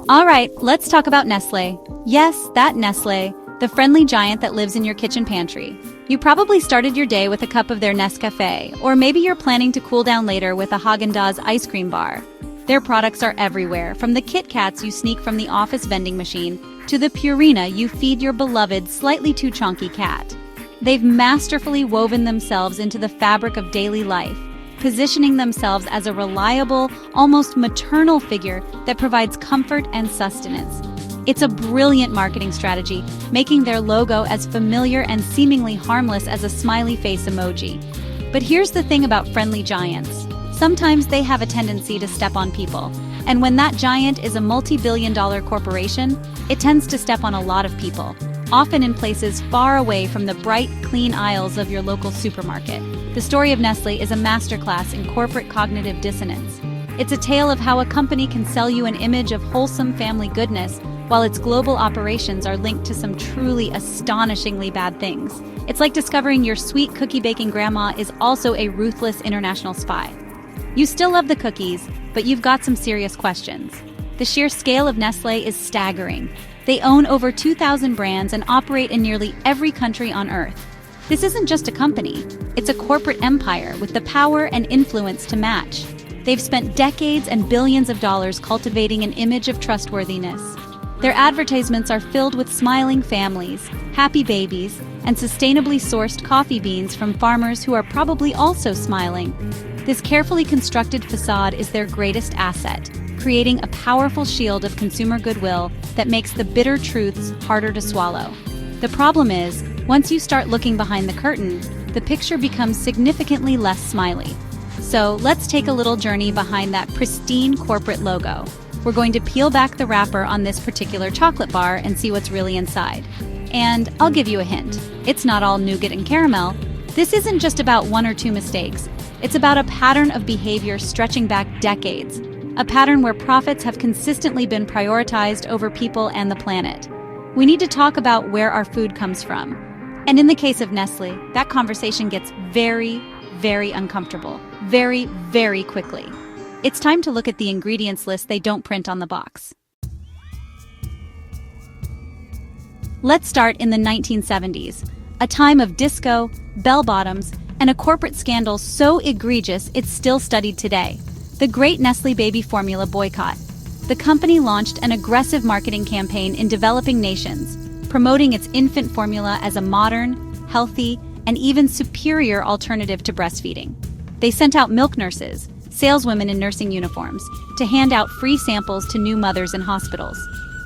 All right, let's talk about Nestlé. Yes, that Nestlé, the friendly giant that lives in your kitchen pantry. You probably started your day with a cup of their Nescafé, or maybe you're planning to cool down later with a Haagen-Dazs ice cream bar. Their products are everywhere, from the Kit Kats you sneak from the office vending machine to the Purina you feed your beloved slightly too chonky cat. They've masterfully woven themselves into the fabric of daily life, positioning themselves as a reliable, almost maternal figure that provides comfort and sustenance. It's a brilliant marketing strategy, making their logo as familiar and seemingly harmless as a smiley face emoji. But here's the thing about friendly giants. Sometimes they have a tendency to step on people. And when that giant is a multi-billion-dollar corporation, it tends to step on a lot of people, often in places far away from the bright, clean aisles of your local supermarket. The story of Nestlé is a masterclass in corporate cognitive dissonance. It's a tale of how a company can sell you an image of wholesome family goodness while its global operations are linked to some truly astonishingly bad things. It's like discovering your sweet cookie-baking grandma is also a ruthless international spy. You still love the cookies, but you've got some serious questions. The sheer scale of Nestlé is staggering. They own over 2,000 brands and operate in nearly every country on Earth. This isn't just a company, it's a corporate empire with the power and influence to match. They've spent decades and billions of dollars cultivating an image of trustworthiness. Their advertisements are filled with smiling families, happy babies, and sustainably sourced coffee beans from farmers who are probably also smiling. This carefully constructed facade is their greatest asset, creating a powerful shield of consumer goodwill that makes the bitter truths harder to swallow. The problem is, once you start looking behind the curtain, the picture becomes significantly less smiley. So let's take a little journey behind that pristine corporate logo. We're going to peel back the wrapper on this particular chocolate bar and see what's really inside. And I'll give you a hint. It's not all nougat and caramel. This isn't just about one or two mistakes. It's about a pattern of behavior stretching back decades. A pattern where profits have consistently been prioritized over people and the planet. We need to talk about where our food comes from. And in the case of Nestlé, that conversation gets very, very uncomfortable. Very, very quickly. It's time to look at the ingredients list they don't print on the box. Let's start in the 1970s, a time of disco, bell-bottoms, and a corporate scandal so egregious it's still studied today. The Great Nestlé Baby Formula Boycott. The company launched an aggressive marketing campaign in developing nations, promoting its infant formula as a modern, healthy, and even superior alternative to breastfeeding. They sent out milk nurses, saleswomen in nursing uniforms, to hand out free samples to new mothers in hospitals.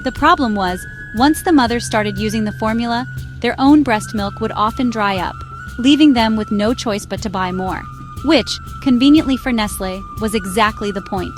The problem was, once the mothers started using the formula, their own breast milk would often dry up, leaving them with no choice but to buy more. Which, conveniently for Nestlé, was exactly the point.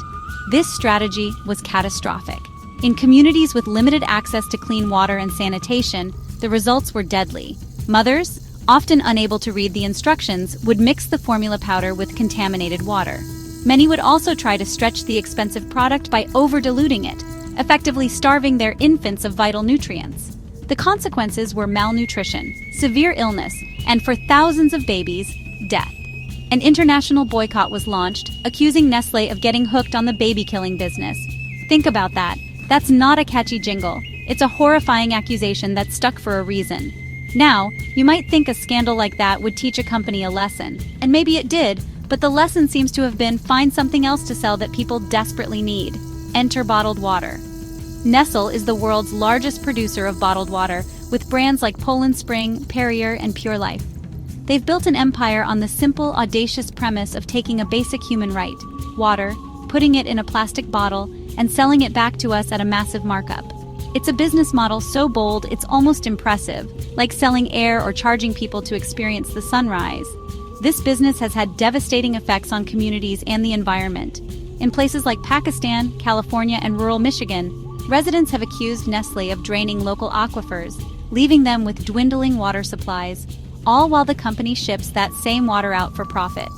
This strategy was catastrophic. In communities with limited access to clean water and sanitation, the results were deadly. Mothers, often unable to read the instructions, would mix the formula powder with contaminated water. Many would also try to stretch the expensive product by over-diluting it, effectively starving their infants of vital nutrients. The consequences were malnutrition, severe illness, and for thousands of babies, death. An international boycott was launched, accusing Nestlé of getting hooked on the baby-killing business. Think about that. That's not a catchy jingle. It's a horrifying accusation that stuck for a reason. Now, you might think a scandal like that would teach a company a lesson. And maybe it did, but the lesson seems to have been find something else to sell that people desperately need. Enter bottled water. Nestlé is the world's largest producer of bottled water, with brands like Poland Spring, Perrier, and Pure Life. They've built an empire on the simple, audacious premise of taking a basic human right, water, putting it in a plastic bottle, and selling it back to us at a massive markup. It's a business model so bold it's almost impressive, like selling air or charging people to experience the sunrise. This business has had devastating effects on communities and the environment. In places like Pakistan, California, and rural Michigan, residents have accused Nestlé of draining local aquifers, leaving them with dwindling water supplies, all while the company ships that same water out for profit.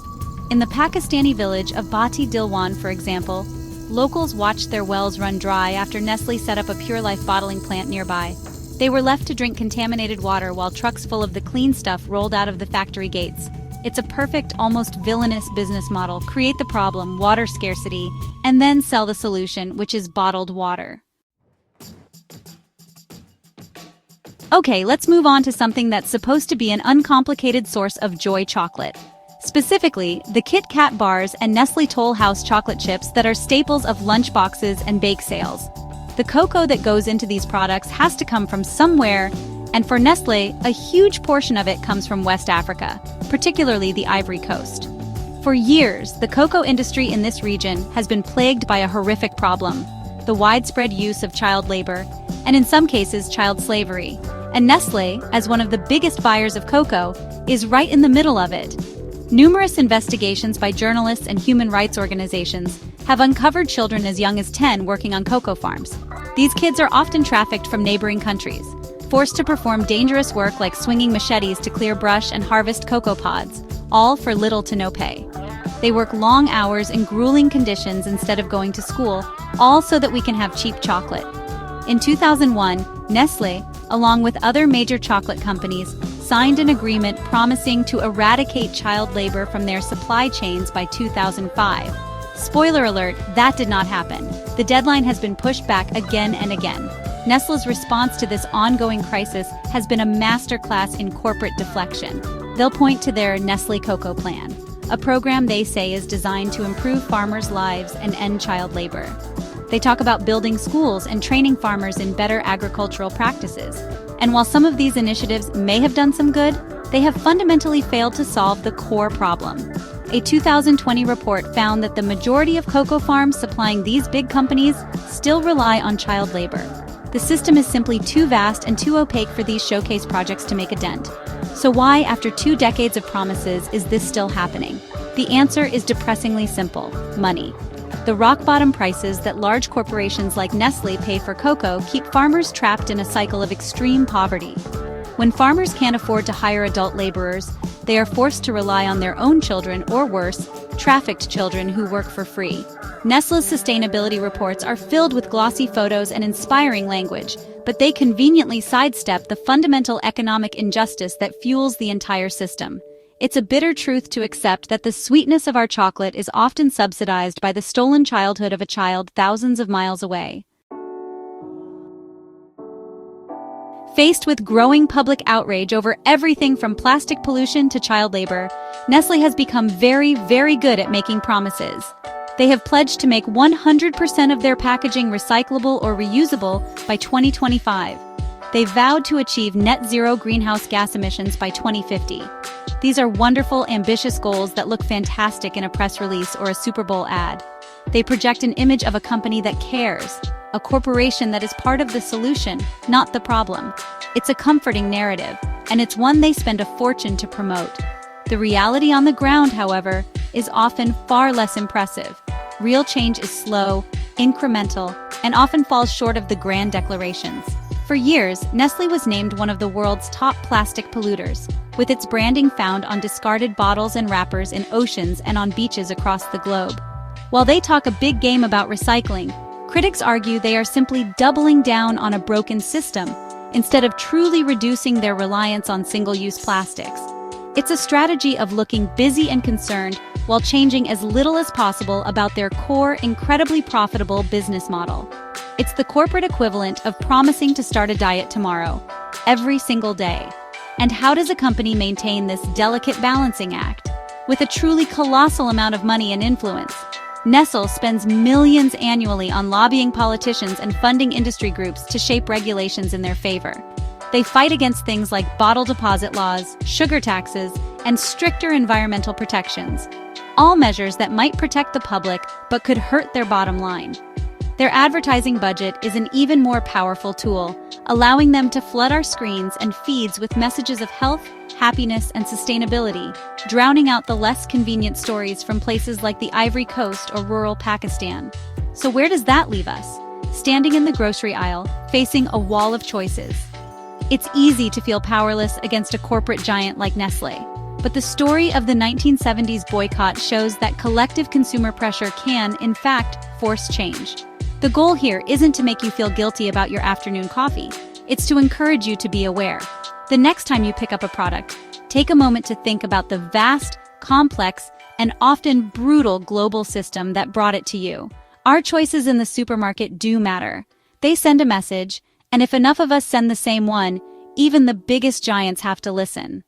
In the Pakistani village of Bati Dilwan, for example, locals watched their wells run dry after Nestlé set up a Pure Life bottling plant nearby. They were left to drink contaminated water while trucks full of the clean stuff rolled out of the factory gates. It's a perfect, almost villainous business model. Create the problem, water scarcity, and then sell the solution, which is bottled water. Okay, let's move on to something that's supposed to be an uncomplicated source of joy: chocolate. Specifically, the Kit Kat bars and Nestlé Toll House chocolate chips that are staples of lunchboxes and bake sales. The cocoa that goes into these products has to come from somewhere, and for Nestlé, a huge portion of it comes from West Africa, particularly the Ivory Coast. For years, the cocoa industry in this region has been plagued by a horrific problem: the widespread use of child labor, and in some cases, child slavery. And Nestlé, as one of the biggest buyers of cocoa, is right in the middle of it. Numerous investigations by journalists and human rights organizations have uncovered children as young as 10 working on cocoa farms. These kids are often trafficked from neighboring countries, forced to perform dangerous work like swinging machetes to clear brush and harvest cocoa pods, all for little to no pay. They work long hours in grueling conditions instead of going to school, all so that we can have cheap chocolate. In 2001, Nestlé, along with other major chocolate companies, signed an agreement promising to eradicate child labor from their supply chains by 2005. Spoiler alert, that did not happen. The deadline has been pushed back again and again. Nestlé's response to this ongoing crisis has been a masterclass in corporate deflection. They'll point to their Nestlé Cocoa Plan, a program they say is designed to improve farmers' lives and end child labor. They talk about building schools and training farmers in better agricultural practices. And while some of these initiatives may have done some good, they have fundamentally failed to solve the core problem. A 2020 report found that the majority of cocoa farms supplying these big companies still rely on child labor. The system is simply too vast and too opaque for these showcase projects to make a dent. So why, after 2 decades of promises, is this still happening? The answer is depressingly simple: money. The rock-bottom prices that large corporations like Nestlé pay for cocoa keep farmers trapped in a cycle of extreme poverty. When farmers can't afford to hire adult laborers, they are forced to rely on their own children, or worse, trafficked children who work for free. Nestlé's sustainability reports are filled with glossy photos and inspiring language, but they conveniently sidestep the fundamental economic injustice that fuels the entire system. It's a bitter truth to accept that the sweetness of our chocolate is often subsidized by the stolen childhood of a child thousands of miles away. Faced with growing public outrage over everything from plastic pollution to child labor, Nestlé has become very, very good at making promises. They have pledged to make 100% of their packaging recyclable or reusable by 2025. They vowed to achieve net zero greenhouse gas emissions by 2050. These are wonderful, ambitious goals that look fantastic in a press release or a Super Bowl ad. They project an image of a company that cares, a corporation that is part of the solution, not the problem. It's a comforting narrative, and it's one they spend a fortune to promote. The reality on the ground, however, is often far less impressive. Real change is slow, incremental, and often falls short of the grand declarations. For years, Nestlé was named one of the world's top plastic polluters, with its branding found on discarded bottles and wrappers in oceans and on beaches across the globe. While they talk a big game about recycling, critics argue they are simply doubling down on a broken system instead of truly reducing their reliance on single-use plastics. It's a strategy of looking busy and concerned while changing as little as possible about their core, incredibly profitable business model. It's the corporate equivalent of promising to start a diet tomorrow, every single day. And how does a company maintain this delicate balancing act? With a truly colossal amount of money and influence. Nestlé spends millions annually on lobbying politicians and funding industry groups to shape regulations in their favor. They fight against things like bottle deposit laws, sugar taxes, and stricter environmental protections. All measures that might protect the public but could hurt their bottom line. Their advertising budget is an even more powerful tool, allowing them to flood our screens and feeds with messages of health, happiness, and sustainability, drowning out the less convenient stories from places like the Ivory Coast or rural Pakistan. So where does that leave us? Standing in the grocery aisle, facing a wall of choices. It's easy to feel powerless against a corporate giant like Nestlé. But the story of the 1970s boycott shows that collective consumer pressure can, in fact, force change. The goal here isn't to make you feel guilty about your afternoon coffee. It's to encourage you to be aware. The next time you pick up a product, take a moment to think about the vast, complex, and often brutal global system that brought it to you. Our choices in the supermarket do matter. They send a message, and if enough of us send the same one, Even the biggest giants have to listen.